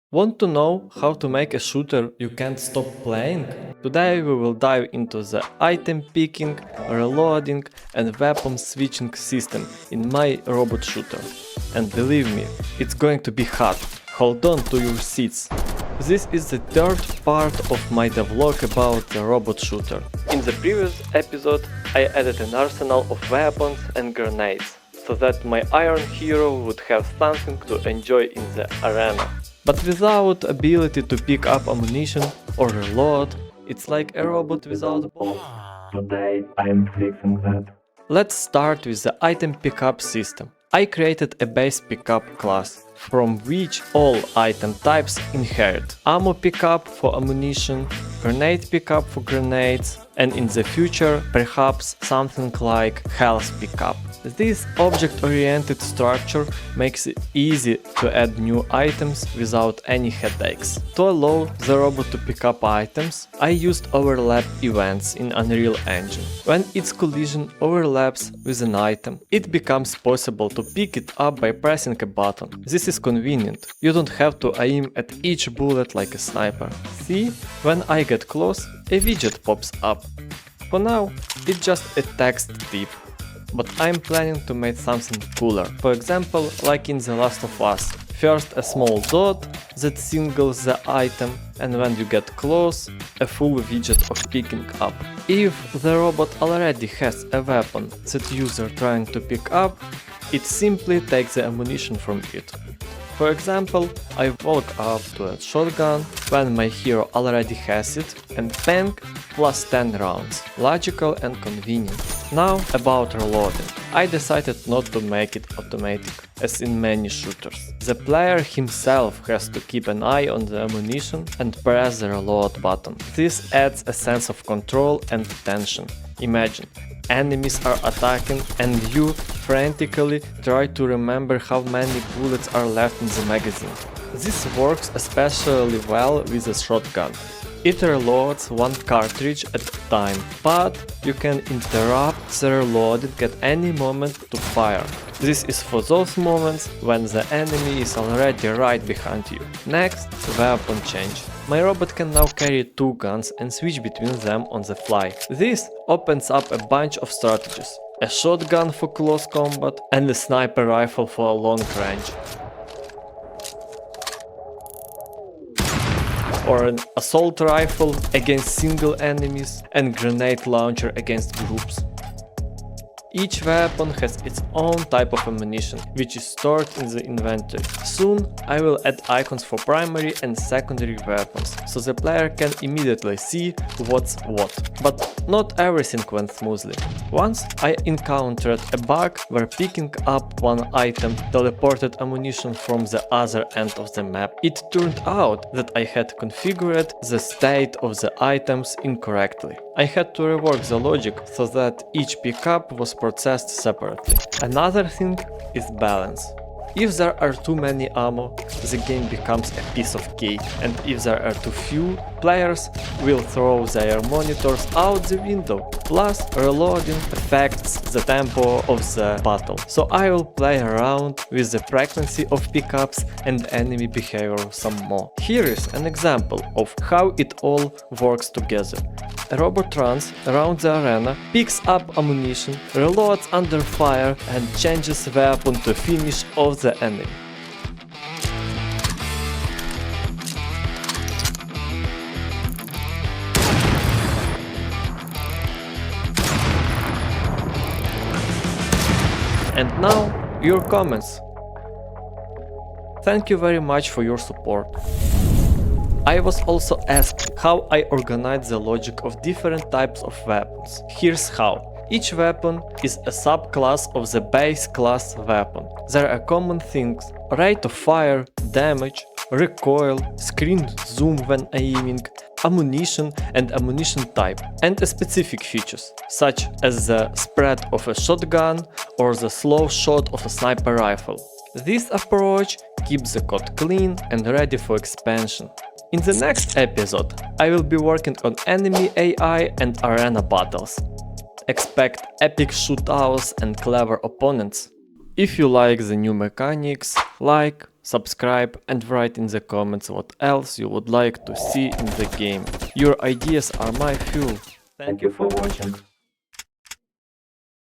Want to know how to make a shooter you can't stop playing? Today we will dive into the item picking, reloading and weapon switching system in my robot shooter. And believe me, it's going to be hot. Hold on to your seats. This is the third part of my devlog about the robot shooter. In the previous episode I added an arsenal of weapons and grenades, so that my iron hero would have something to enjoy in the arena. But without ability to pick up ammunition or reload, it's like a robot without balls. Today I'm fixing that. Let's start with the item pickup system. I created a base pickup class, from which all item types inherit. Ammo pickup for ammunition, grenade pickup for grenades, and in the future perhaps something like health pickup. This object-oriented structure makes it easy to add new items without any headaches. To allow the robot to pick up items, I used overlap events in Unreal Engine. When its collision overlaps with an item, it becomes possible to pick it up by pressing a button. This is convenient. You don't have to aim at each bullet like a sniper. See, when I get close, a widget pops up. For now, it's just a text tip. But I'm planning to make something cooler. For example, like in The Last of Us. First a small dot that singles the item, and when you get close, a full widget of picking up. If the robot already has a weapon that user trying to pick up, it simply takes the ammunition from it. For example, I walk up to a shotgun when my hero already has it, and bang, plus 10 rounds. Logical and convenient. Now about reloading. I decided not to make it automatic, as in many shooters. The player himself has to keep an eye on the ammunition and press the reload button. This adds a sense of control and tension. Imagine, enemies are attacking and you frantically try to remember how many bullets are left in the magazine. This works especially well with a shotgun. It reloads one cartridge at a time, but you can interrupt the reloading at any moment to fire. This is for those moments when the enemy is already right behind you. Next, weapon change. My robot can now carry two guns and switch between them on the fly. This opens up a bunch of strategies. A shotgun for close combat and a sniper rifle for long range. Or an assault rifle against single enemies and grenade launcher against groups. Each weapon has its own type of ammunition, which is stored in the inventory. Soon I will add icons for primary and secondary weapons, so the player can immediately see what's what. But not everything went smoothly. Once I encountered a bug where picking up one item teleported ammunition from the other end of the map. It turned out that I had configured the state of the items incorrectly. I had to rework the logic so that each pickup was processed separately. Another thing is balance. If there are too many ammo, the game becomes a piece of cake, and if there are too few, players will throw their monitors out the window. Plus, reloading affects the tempo of the battle, so I will play around with the frequency of pickups and enemy behavior some more. Here is an example of how it all works together. A robot runs around the arena, picks up ammunition, reloads under fire and changes weapon to finish off the enemy. And now, your comments. Thank you very much for your support. I was also asked how I organize the logic of different types of weapons. Here's how. Each weapon is a subclass of the base class weapon. There are common things: rate of fire, damage, recoil, screen zoom when aiming, ammunition and ammunition type, and specific features, such as the spread of a shotgun or the slow shot of a sniper rifle. This approach keeps the code clean and ready for expansion. In the next episode, I will be working on enemy AI and arena battles. Expect epic shootouts and clever opponents. If you like the new mechanics, like, subscribe and write in the comments what else you would like to see in the game. Your ideas are my fuel. Thank you for watching.